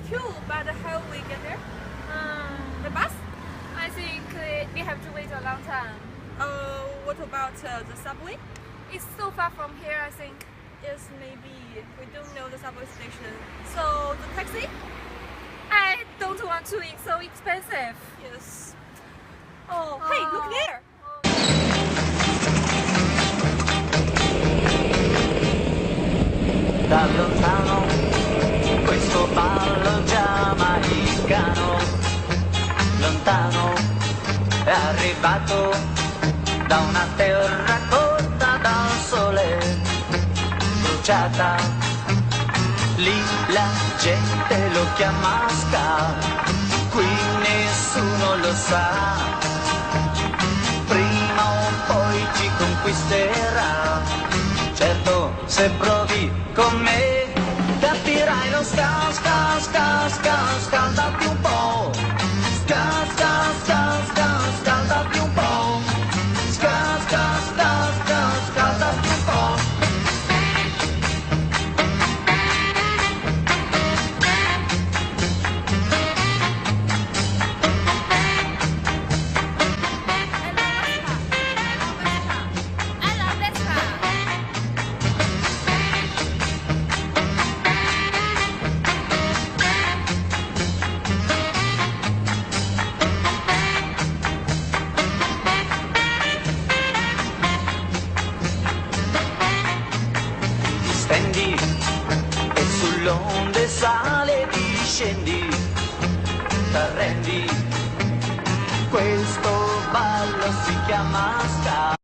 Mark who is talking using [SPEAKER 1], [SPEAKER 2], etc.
[SPEAKER 1] Me too, but how we get there? The bus?
[SPEAKER 2] I think we have to wait a long time.
[SPEAKER 1] What about the subway?
[SPEAKER 2] It's so far from here, I think.
[SPEAKER 1] Yes, maybe. We don't know the subway station. So, the taxi?
[SPEAKER 2] I don't want to, it's so expensive.
[SPEAKER 1] Yes. Oh, hey, look there!
[SPEAKER 3] Da lontano questo ballo giamaicano, lontano è arrivato da una terra cotta dal sole, bruciata, lì la gente lo chiama ska, qui nessuno lo sa, prima o poi ci conquisterà, certo se provi con me capirai lo ska, ska, ska, ska, scaldati un po', ska, ska, ska, ska, scaldati un po', ska, ska, ska, ska, scaldati un po'.
[SPEAKER 2] I love Vespa.
[SPEAKER 3] Stendi e sull'onde sale discendi, t'arrendi, questo ballo si chiama ska.